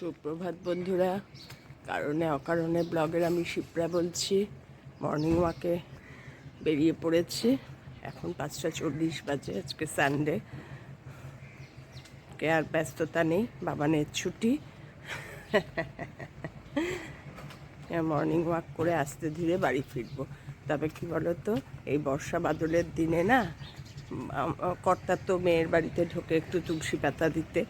সুপ্রভাত বন্ধুরা। কারণে অকারণে ব্লগের আমি শিপ্রা বলছি। মর্নিং ওয়াকে বেরিয়ে পড়েছি। এখন 5:40 বাজে। আজকে সানডে, কে আর ব্যস্ততা নেই, বাবানের ছুটি। মর্নিং ওয়াক করে আস্তে ধীরে বাড়ি ফিরবো। তবে কি বলতো, এই বর্ষা বাদলের দিনে না, কর্তা তো মেয়ের বাড়িতে ঢোকে একটু তুলসী পাতা দিতে।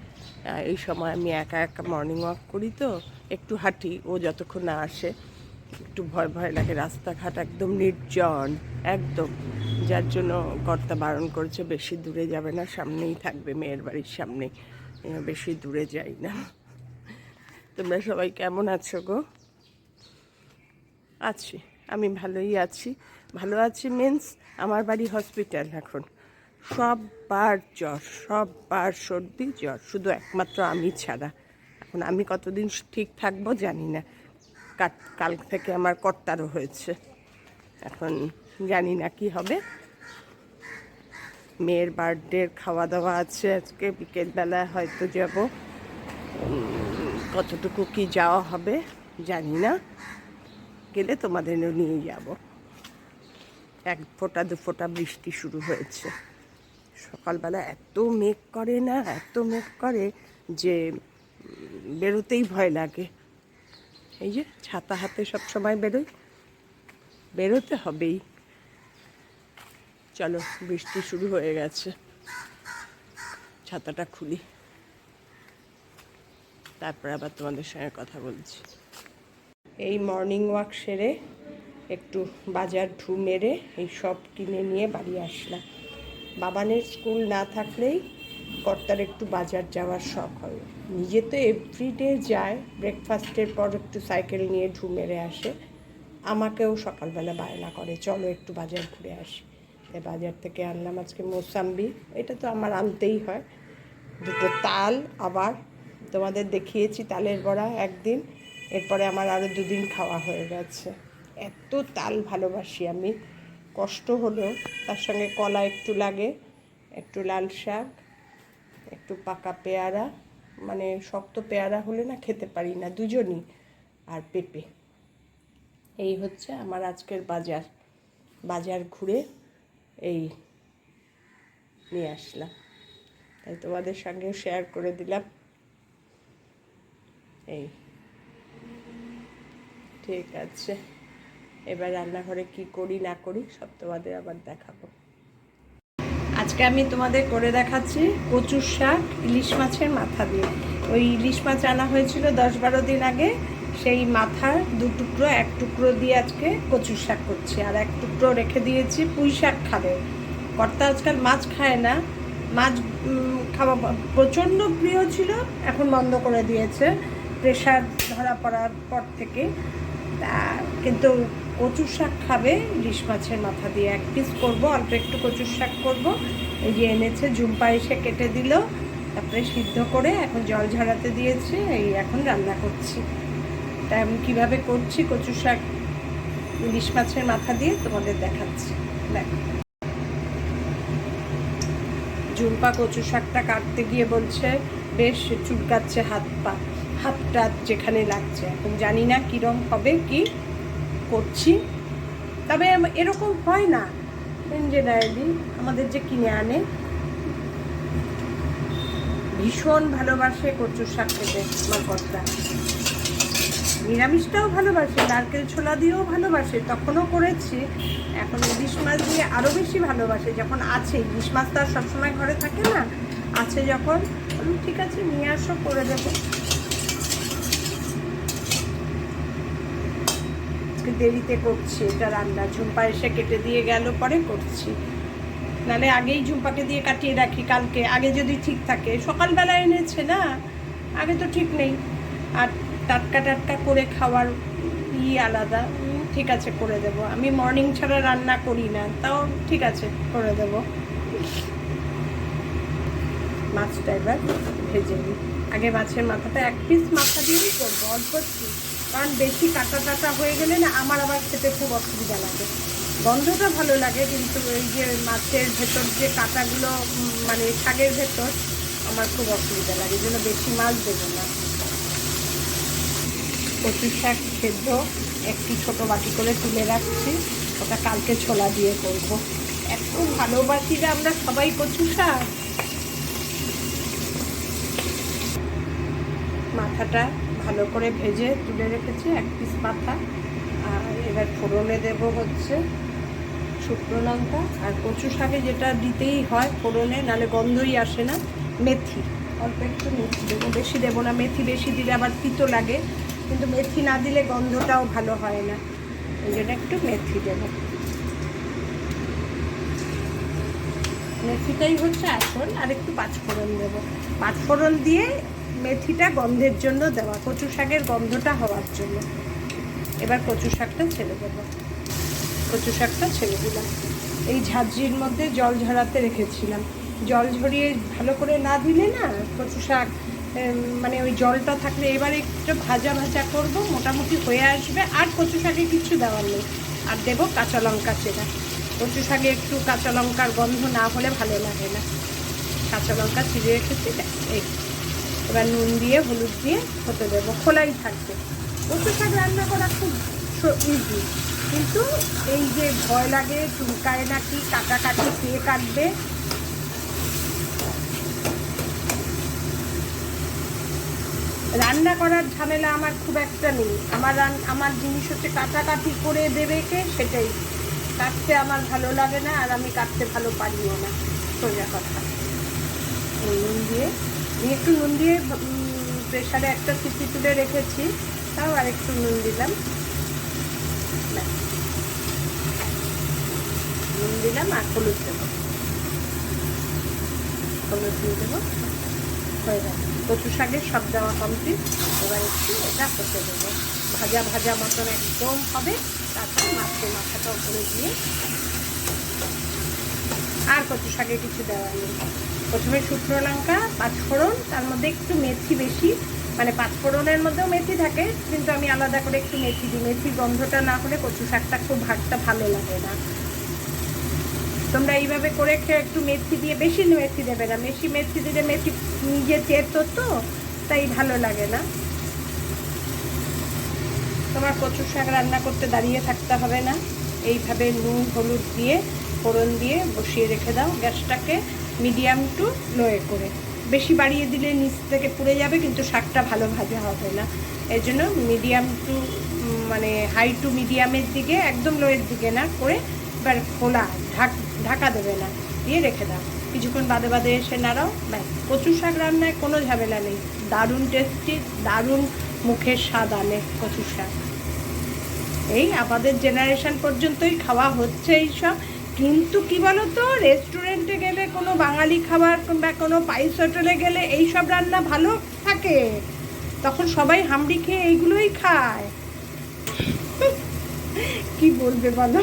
এই সময় আমি একা একা মর্নিং ওয়াক করি, তো একটু হাঁটি, ও যতক্ষণ না আসে। একটু ভয় ভয় লাগে, রাস্তাঘাট একদম নির্জন একদম। যার জন্য কর্তা বারণ করেছে, বেশি দূরে যাবে না, সামনেই থাকবে, মেয়ের বাড়ির সামনেই, বেশি দূরে যাই না। তোমরা সবাই কেমন আছো গো? আছি, আমি ভালোই আছি। ভালো আছি মিন্স আমার বাড়ি হসপিটাল এখন। সববার জ্বর, সববার সর্দি জ্বর, শুধু একমাত্র আমি ছাড়া। এখন আমি কতদিন ঠিক থাকবো জানি না। কাল থেকে আমার কর্তারও হয়েছে, এখন জানি না কি হবে। মেয়ের বার্থডের খাওয়া দাওয়া আছে আজকে, বিকেলবেলায় হয়তো যাব। কতটুকু কি যাওয়া হবে জানি না, গেলে তোমাদেরও নিয়ে যাব। এক ফোঁটা দু ফোঁটা বৃষ্টি শুরু হয়েছে। সকালবেলা এত মেঘ করে না, এত মেঘ করে যে বেরোতেই ভয় লাগে। এই যে ছাতা হাতে সব সময় বেরোই, বেরোতে হবেই। চলো, বৃষ্টি শুরু হয়ে গেছে, ছাতাটা খুলি, তারপর আবার তোমাদের সঙ্গে কথা বলছি। এই মর্নিং ওয়াক সেরে একটু বাজার ঢু মেরে এই সব কিনে নিয়ে বাড়ি আসলাম। বাবানের স্কুল না থাকলেই কর্তার একটু বাজার যাওয়ার শখ হয়। নিজে তো এভরিডে যায়, ব্রেকফাস্টের পর একটু সাইকেল নিয়ে ঢু মেরে আসে। আমাকেও সকালবেলা বায়না করে, চলো একটু বাজার ঘুরে আসি। তাই বাজার থেকে আনলাম আজকে মোসাম্বি, এটা তো আমার আনতেই হয়। দুটো তাল, আবার তোমাদের দেখিয়েছি তালের বড়া একদিন, এরপরে আমার আরও 2 দিন খাওয়া হয়ে গেছে। এত তাল ভালোবাসি আমি, কষ্ট হলেও। তার সঙ্গে কলা একটু লাগে, একটু লাল শাক, একটু পাকা পেয়ারা, মানে শক্ত পেয়ারা হলে না খেতে পারি না দুজনই, আর পেঁপে। এই হচ্ছে আমার আজকের বাজার। বাজার ঘুরে এই নিয়ে আসলাম, তাই তোমাদের সঙ্গেও শেয়ার করে দিলাম। এই ঠিক আছে, এবার রান্নাঘরে কি করি না করি সব তোমাদের আবার দেখাবো। আজকে আমি তোমাদের করে দেখাচ্ছি কচুর শাক ইলিশ মাছের মাথা দিয়ে। ওই ইলিশ মাছ আনা হয়েছিল 10-12 দিন আগে, সেই মাথার 2 টুকরো 1 টুকরো দিয়ে আজকে কচুর শাক করছি, আর 1 টুকরো রেখে দিয়েছি, পুঁই শাক খাবে। কর্তা আজকাল মাছ খায় না, মাছ খাওয়া প্রচণ্ড প্রিয় ছিল, এখন বন্ধ করে দিয়েছে প্রেশার ধরা পড়ার পর থেকে। কিন্তু কচুর শাক খাবে ইলিশ মাছের মাথা দিয়ে। 1 পিস করবো, অল্প একটু কচুর শাক করবো। এই যে এনেছে, ঝুম্পা এসে কেটে দিল, তারপরে সিদ্ধ করে এখন জল ঝরাতে দিয়েছে, এই এখন রান্না করছি। তাই আমি কীভাবে করছি কচুর শাক ইলিশ মাছের মাথা দিয়ে তোমাদের দেখাচ্ছি। দেখো, ঝুম্পা কচু শাকটা কাটতে গিয়ে বলছে বেশ চুলকাচ্ছে হাতটা যেখানে লাগছে। এখন জানি না কীরকম হবে, কি করছি। তবে এরকম হয় না জেনারেলি, আমাদের যে কিনে আনে, ভীষণ ভালোবাসে কচুর শাক খেতে আমার কর্তা। নিরামিষটাও ভালোবাসে, নারকেল ছোলা দিয়েও ভালোবাসে, তখনও করেছি। এখন ইলিশ মাছ দিয়ে আরও বেশি ভালোবাসে, যখন আছে। ইলিশ মাছ তো আর সবসময় ঘরে থাকে না, আছে যখন ঠিক আছে নিয়ে আসো, করে দেবো। দেরিতে করছি এটা রান্না, ঝুম্পা এসে কেটে দিয়ে গেল, পরে করছি। নাহলে আগেই ঝুম্পাকে দিয়ে কাটিয়ে রাখি কালকে, আগে যদি ঠিক থাকে। সকালবেলা এনেছে না, আগে তো ঠিক নেই। আর টাটকা টাটকা করে খাওয়ার আলাদা। ঠিক আছে, করে দেব। আমি মর্নিং ছাড়া রান্না করি না, তাও ঠিক আছে করে দেব। মাছটা এবার ভেজে নিই। আগে মাছের মাথাটা 1 পিস মাথা দিয়েই করবো, অল্প একটু, কারণ বেশি কাটা টাটা হয়ে গেলে না আমার আবার খেতে খুব অসুবিধা লাগে। গন্ধটা ভালো লাগে, কিন্তু ওই যে মাছের ভেতর যে কাঁটাগুলো, মানে শাকের ভেতর, আমার খুব অসুবিধা লাগে, এই জন্য বেশি মাছ দেবো না। কচু শাক সেদ্ধ একটি ছোট বাটি করে তুলে রাখছি, ওটা কালকে ছোলা দিয়ে করব। এত ভালোবাসি যে আমরা সবাই কচু শাক। মাথাটা ভালো করে ভেজে তুলে রেখেছি, 1 পিস মাথা। আর এবার ফোড়নে দেব হচ্ছে শুকনো লঙ্কা, আর কচু শাকে যেটা দিতেই হয় ফোড়নে, নাহলে গন্ধই আসে না, মেথি। অল্প একটু মেথি দেবো, বেশি দেবো না। মেথি বেশি দিলে আবার তিতো লাগে, কিন্তু মেথি না দিলে গন্ধটাও ভালো হয় না, ওই জন্য একটু মেথি দেবো। মেথিটাই হচ্ছে আসল। আর একটু পাঁচফোড়ন দেবো। পাঁচফোড়ন দিয়ে মেথিটা গন্ধের জন্য দেওয়া, কচু শাকের গন্ধটা হওয়ার জন্য। এবার কচু শাকটা ছেড়ে দেবো। কচু শাকটা ছেড়ে দিলাম। এই ঝাঁঝরির মধ্যে জল ঝরাতে রেখেছিলাম। জল ঝরিয়ে ভালো করে না দিলে না কচু শাক মানে ওই জলটা থাকলে, এবারে একটু ভাজা ভাজা করবো, মোটামুটি হয়ে আসবে। আর কচু শাকে কিছু দেওয়ার নেই। আর দেবো কাঁচা লঙ্কা চেরা। কচু শাকে একটু কাঁচা লঙ্কার গন্ধ না হলে ভালো লাগে না। কাঁচা লঙ্কা চিড়ে রেখেছি, এই এবার নুন দিয়ে হলুদ দিয়ে হতে দেবো, খোলাই থাকবে। কচু শাক রান্না করা খুব ইজি, কিন্তু এই যে ভয় লাগে চুলকায় নাকি, কাটাকাটি কে কাটবে। রান্না করার ঝামেলা আমার খুব একটা নেই। আমার জিনিস হচ্ছে কাটাকাটি করে দেবে কে, সেটাই। কাটতে আমার ভালো লাগে না, আর আমি কাটতে ভালো পারিও না, সোজা কথা। নুন দিয়ে একটু নুন দিয়ে প্রেশারে একটা সিটি তুলে রেখেছি, তাও আর একটু নুন দিলাম। নুন দিলাম আর হলুদ দেবো, হলুদ দিয়ে দেবো, হয়ে যাবে। কচু শাকের সব দেওয়া কমপ্লিট। এবার একটু এটা হতে দেবো, ভাজা ভাজা মতন একদম হবে। তারপর মাছের মাথাটা উপরে দিয়ে, আর কচু শাকে কিছু দেওয়া নেই। প্রথমে শুকনো লঙ্কা, পাঁচফোড়ন, তার মধ্যে একটু মেথি বেশি, মানে পাঁচফোড়নের মধ্যেও মেথি থাকে, কিন্তু আমি আলাদা করে একটু মেথি দিই। মেথির গন্ধটা না হলে কচু শাকটা খুব ভাতটা ভালো লাগে না। তোমরা এইভাবে করে খেয়ে একটু মেথি দিয়ে, বেশি মেথি দেবে না, বেশি মেথি দিলে মেথি নিজে তেতো তো, তাই ভালো লাগে না। তোমার কচু শাক রান্না করতে দাঁড়িয়ে থাকতে হবে না, এইভাবে নুন হলুদ দিয়ে ফোড়ন দিয়ে বসিয়ে রেখে দাও। গ্যাসটাকে মিডিয়াম টু লোয়ে করে, বেশি বাড়িয়ে দিলে নিচ থেকে পুড়ে যাবে, কিন্তু শাকটা ভালো ভাজা হবে না। এর জন্য মিডিয়াম টু মানে হাই টু মিডিয়ামের দিকে, একদম লোয়ের দিকে না করে, এবার খোলা ঢাকা দেবে না, দিয়ে রেখে দাও। কিছুক্ষণ বাদে বাদে এসে নাড়াও, ব্যাস। কচু শাক রান্নায় কোনো ঝামেলা নেই, দারুণ টেস্টি, দারুণ মুখের স্বাদ আনে কচু শাক। এই আমাদের জেনারেশন পর্যন্তই খাওয়া হচ্ছে এইসব। কিন্তু কি বলতো, রেস্টুরেন্টে গেলে, কোনো বাঙালি খাবার বা কোনো পাইস হোটেলে গেলে এইসব রান্না ভালো থাকে, তখন সবাই হামড়ি খেয়ে এইগুলোই খায়। কি বলবে বলো।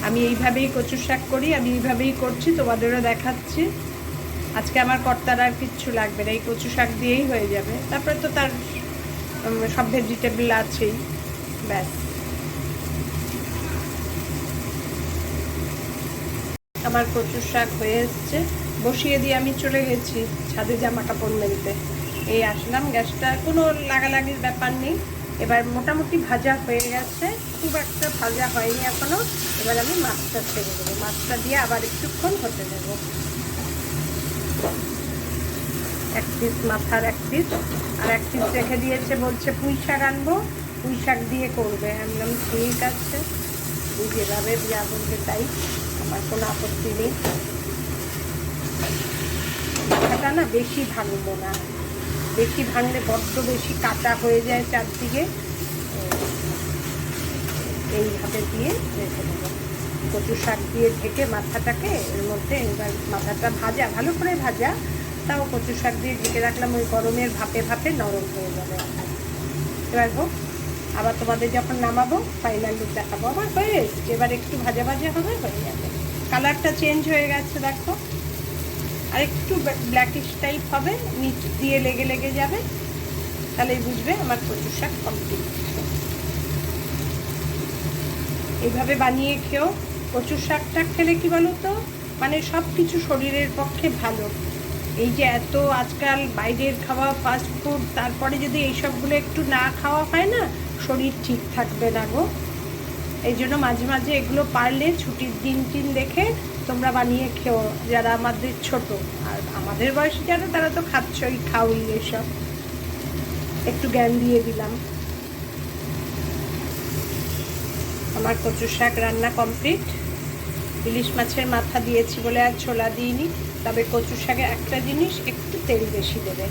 আমি এইভাবেই কচু শাক করি, আমি এইভাবেই করছি, তোমাদেরও দেখাচ্ছি। আজকে আমার কর্তার আর কিচ্ছু লাগবে না, এই কচু শাক দিয়েই হয়ে যাবে। তারপরে তো তার সব ভেজিটেবল আছেই, ব্যাস। আমার কচু শাক হয়ে এসছে, বসিয়ে দিয়ে আমি চলে গেছি ছাদে জামা কাপড় মেলতে। এই আসলাম, গ্যাসটা কোনো লাগালাগির ব্যাপার নেই। এবার মোটামুটি ভাজা হয়ে গেছে, খুব একটা ভাজা হয়নি এখনো। এবার আমি মাছটা ছেড়ে দেবো, মাছটা দিয়ে আবার একটুক্ষণ হতে দেবো। 1 পিস মাথার 1 পিস, আর 1 পিস রেখে দিয়েছে, বলছে পুঁই শাক আনবো, পুঁই শাক দিয়ে করবে। আমি বললাম ঠিক আছে, তুই যেভাবে যা বলবে তাই, আমার কোনো আপত্তি নেই। মাথাটা না বেশি ভাঙবো না, বেশি ভাঙলে বড্ড বেশি কাটা হয়ে যায় চারদিকে। এইভাবে দিয়ে রেখে দেবো, কচু শাক দিয়ে ঢেকে মাথাটাকে। এর মধ্যে এবার মাথাটা ভাজা, ভালো করে ভাজা, তাও কচু শাক দিয়ে ঢেকে রাখলাম, ওই গরমের ভাপে ভাপে নরম হয়ে যাবে। এবার হোক, আবার তোমাদের যখন নামাবো ফাইনাল লুক দেখাবো। আমার হয়ে এসছে, এবার একটু ভাজা ভাজা হবে, হয়ে যাবে। কালারটা চেঞ্জ হয়ে গেছে দেখো, আর একটু ব্ল্যাকিশ টাইপ হবে, নিচ দিয়ে লেগে লেগে যাবে, তাহলেই বুঝবে আমার কচু শাক কমপ্লিট। এইভাবে বানিয়ে খেও। কচু শাকটা খেলে কি বলো তো, মানে সব কিছু শরীরের পক্ষে ভালো। এই যে এত আজকাল বাইরের খাওয়া ফাস্ট ফুড, তারপরে যদি এইসবগুলো একটু না খাওয়া হয় না, শরীর ঠিক থাকবে না গো। এই জন্য মাঝে মাঝে এগুলো পারলে ছুটির দিন টিন দেখে তোমরা বানিয়ে খেও, যারা আমাদের ছোট। আর আমাদের বয়সী যারা, তারা তো খাচ্ছই, খাওই এসব। একটু জ্ঞান দিয়ে দিলাম। আমার কচু শাক রান্না কমপ্লিট। ইলিশ মাছের মাথা দিয়েছি বলে আর ছোলা দিইনি। তবে কচু শাকে একটা জিনিস, একটু তেল বেশি দেবে।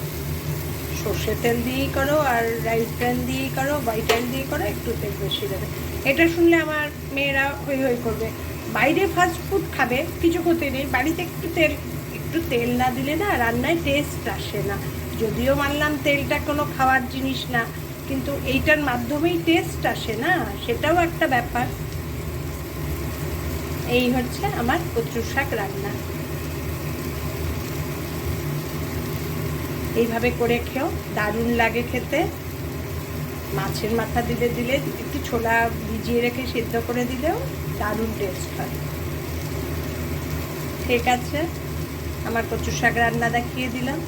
সর্ষে তেল দিয়েই করো আর রাইস ব্র্যান দিয়েই করো, হোয়াইট অয়েল দিয়ে করো, একটু তেল বেশি দেবে। এটা শুনলে আমার মেয়েরা হই হই করবে। বাইরে ফাস্ট ফুড খাবে, কিছু ক্ষতি নেই, বাড়িতে একটু তেল না দিলে না রান্নায় টেস্ট আসে না। যদিও মানলাম তেলটা কোনো খাওয়ার জিনিস না, কিন্তু এইটার মাধ্যমেই টেস্ট আসে না, সেটাও একটা ব্যাপার। এই হচ্ছে আমার কচু শাক রান্না। এইভাবে করে খেও, দারুণ লাগে খেতে। মাছের মাথা দিলে একটু ছোলা ভিজিয়ে রেখে সিদ্ধ করে দিলেও দারুণ টেস্ট হয়। ঠিক আছে, আমার কচু শাক রান্না দেখিয়ে দিলাম।